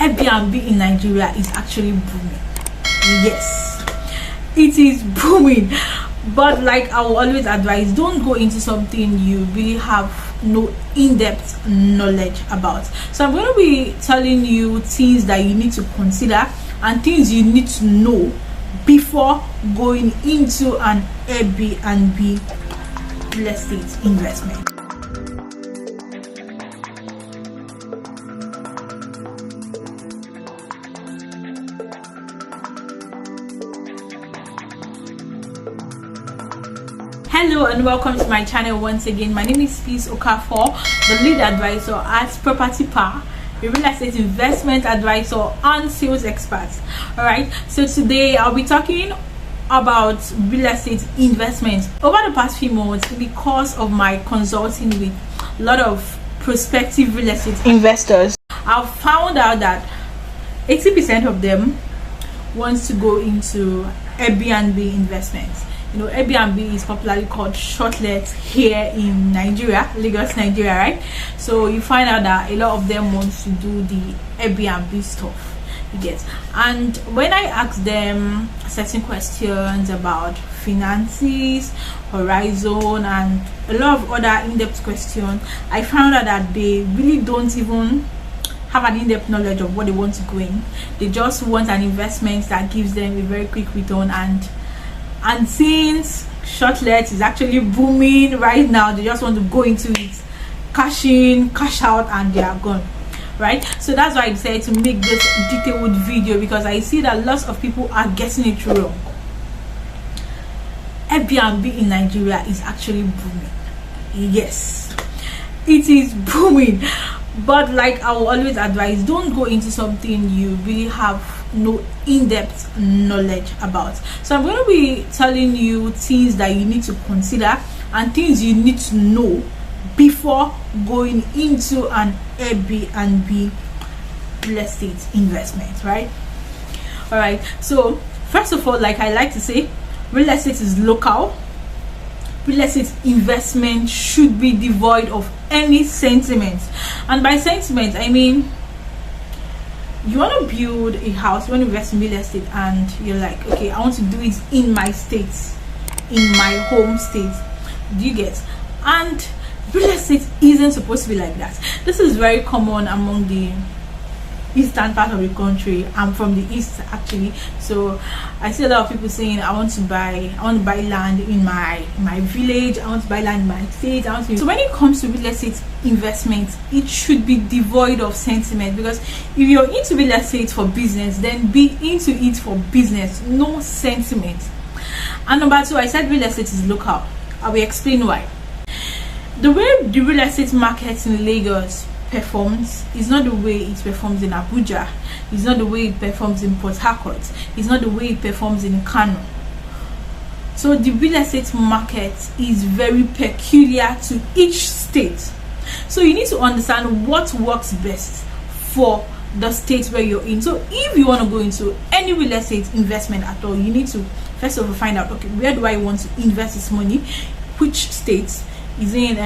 Airbnb in Nigeria is actually booming. Yes, it is booming. But like I will always advise, don't go into something you really have no in-depth knowledge about. So I'm going to be telling you things that you need to consider and things you need to know before going into an Airbnb real estate investment. Hello and welcome to my channel once again. My name is Peace Okafor, the lead advisor at Property Power, a real estate investment advisor and sales expert. All right, so today I'll be talking about real estate investment. Over the past few months, because of my consulting with a lot of prospective real estate investors, I've found out that 80% of them wants to go into Airbnb investments. You know, Airbnb is popularly called shortlet here in Nigeria, Lagos, Nigeria, right? So you find out that a lot of them want to do the Airbnb stuff, you get. And when I ask them certain questions about finances, horizon, and a lot of other in-depth questions, I found out that they really don't even have an in-depth knowledge of what they want to go in. They just want an investment that gives them a very quick return, and since shortlet is actually booming right now, they just want to go into it, cash in, cash out, and they are gone, right? So that's why I decided to make this detailed video, because I see that lots of people are getting it wrong. Airbnb in Nigeria is actually booming. Yes, it is booming. But like I will always advise, don't go into something you really have no in-depth knowledge about. So I'm going to be telling you things that you need to consider and things you need to know before going into an Airbnb real estate investment, right? All right, so first of all, like I like to say, real estate is local. Real estate investment should be devoid of any sentiment. And by sentiment, I mean you want to build a house, you want to invest in real estate, and you're like, okay, I want to do it in my state, in my home state. Do you get? And real estate isn't supposed to be like that. This is very common among the eastern part of the country. I'm from the east actually, so I see a lot of people saying, I want to buy land in my village, I want to buy land in my state, So when it comes to real estate investment, it should be devoid of sentiment, because if you're into real estate for business, then be into it for business, no sentiment. And number two, I said real estate is local. I will explain why. The way the real estate market in Lagos performs is not the way it performs in Abuja, it's not the way it performs in Port Harcourt, it's not the way it performs in Kano. So the real estate market is very peculiar to each state. So you need to understand what works best for the state where you're in. So if you want to go into any real estate investment at all, you need to first of all find out, okay, where do I want to invest this money, which states is in,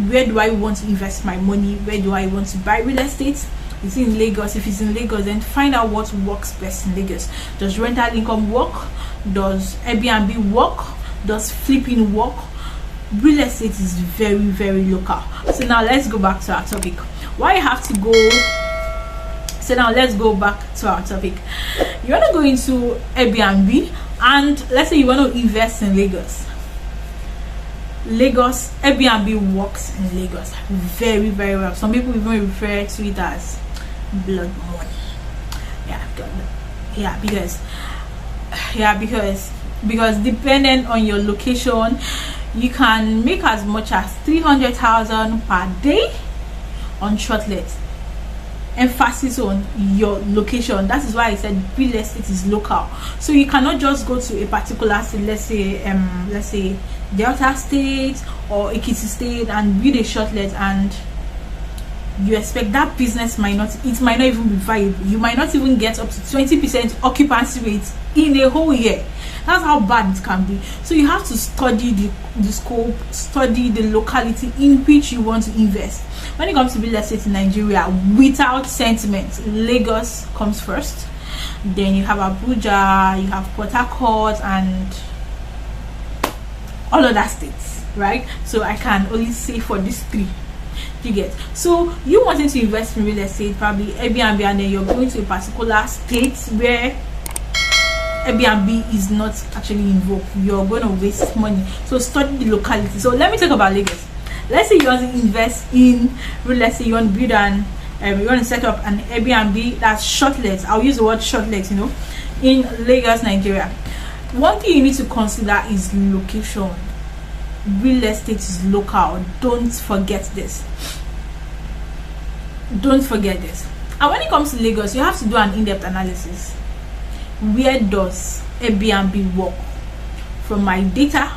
where do I want to invest my money, where do I want to buy real estate. Is it in Lagos? If it's in Lagos, then find out what works best in Lagos. Does rental income work? Does Airbnb work? Does flipping work? Real estate is very, very local. So now let's go back to our topic. Why I have to go? So now let's go back to our topic. You want to go into Airbnb, and let's say you want to invest in Lagos. Airbnb works in Lagos very, very well. Some people even refer to it as blood money. Because depending on your location, you can make as much as 300,000 per day on shortlet. Emphasis on your location. That is why I said real estate is local. So you cannot just go to a particular state, let's say Delta State or Ekiti State, and build a shortlet, and you expect that business might not even be viable. You might not even get up to 20% occupancy rate in a whole year. That's how bad it can be. So you have to study the scope, study the locality in which you want to invest. when it comes to real estate in Nigeria, without sentiment, Lagos comes first. Then you have Abuja, you have Port Harcourt, and all other states, right? So I can only say for these three. You get, so you wanting to invest in real estate, probably Airbnb, and then you're going to a particular state where Airbnb is not actually involved. You're going to waste money. So study the locality. So let me talk about Lagos. Let's say you want to invest in real estate, you want to build an you want to set up an Airbnb that's shortlet. I'll use the word shortlet, in Lagos, Nigeria. One thing you need to consider is location. Real estate is local. Don't forget this. Don't forget this. And when it comes to Lagos, you have to do an in-depth analysis. Where does Airbnb work? From my data,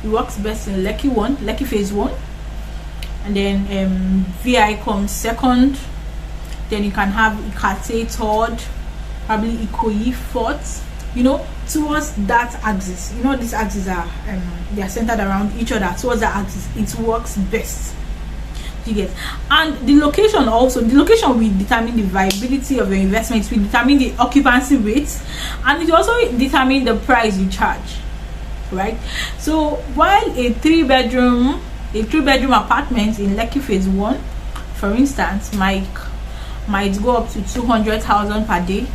it works best in Lekki phase 1, and then VI comes second. Then you can have Ikate third, probably Ikoyi fourth. Towards that axis. These axes are they are centered around each other. Towards that axis, it works best. You get, and the location also. The location will determine the viability of your investment. Will determine the occupancy rate, and it also determine the price you charge. Right. So while a three bedroom apartment in Lekki phase 1, for instance, might go up to 200,000 per day.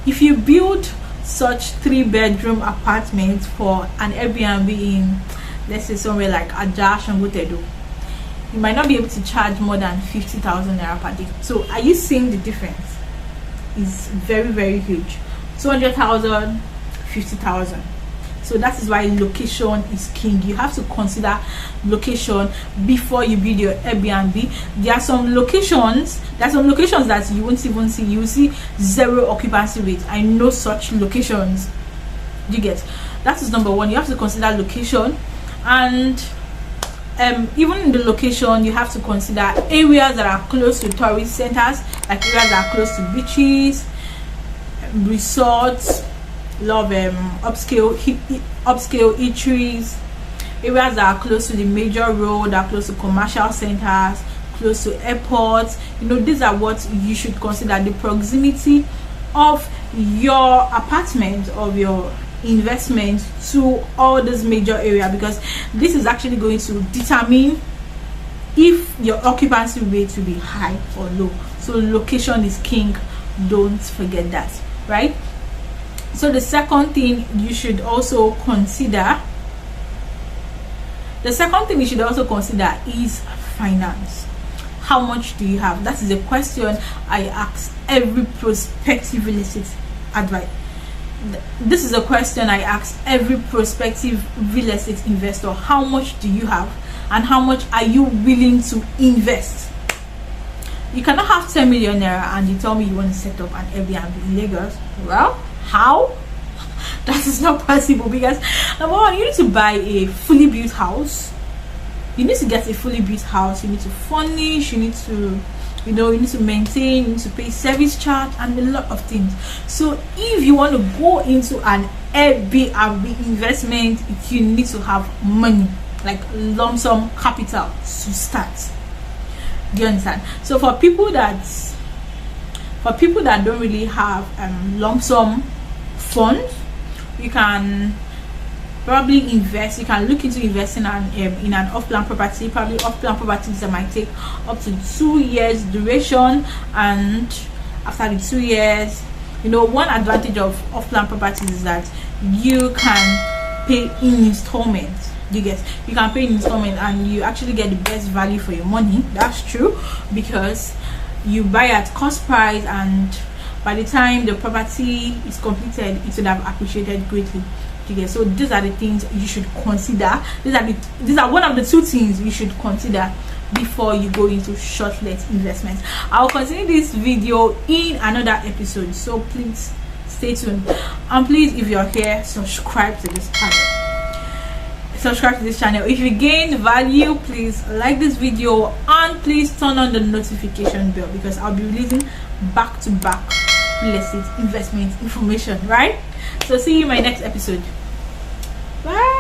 If you build such 3-bedroom apartment for an Airbnb in, let's say, somewhere like Ajash and Gotedo, you might not be able to charge more than 50,000 naira per day. So are you seeing the difference? Is very, very huge. 200,000, 50,000. So that is why location is king. You have to consider location before you build your Airbnb. There are some locations that you won't even see. You will see zero occupancy rate. I know such locations. You get, that is number one. You have to consider location, and even in the location, you have to consider areas that are close to tourist centers, like areas that are close to beaches, resorts, love upscale eateries, areas that are close to the major road, that are close to commercial centers, close to airports. These are what you should consider. The proximity of your apartment, of your investment, to all this major area, because this is actually going to determine if your occupancy rate will be high or low. So location is king. Don't forget that, right? So the second thing you should also consider is finance. How much do you have? That is a question I ask every prospective real estate advisor. This is a question I ask every prospective real estate investor. How much do you have, and how much are you willing to invest? You cannot have 10 million naira and you tell me you want to set up an Airbnb in Lagos. Well, how? That is not possible, because number one, you need to buy a fully built house. You need to get a fully built house. You need to furnish. You need to, you need to maintain. You need to pay service charge and a lot of things. So if you want to go into an Airbnb investment, you need to have money, like lump sum capital to start. Do you understand? So for people that don't really have lump sum funds, you can probably invest. You can look into investing in an off-plan property. Probably off-plan properties that might take up to 2 years duration, and after the 2 years, one advantage of off-plan properties is that you can pay in installments. You can pay in installment, and you actually get the best value for your money. That's true, because you buy at cost price, and by the time the property is completed, it would have appreciated greatly. So these are the things you should consider. These are one of the two things you should consider before you go into shortlet investments. I'll continue this video in another episode, so please stay tuned. And please, if you're here, subscribe to this channel. If you gained value, please like this video, and please turn on the notification bell, because I'll be releasing back-to-back real estate investment information, right? So see you in my next episode. Bye.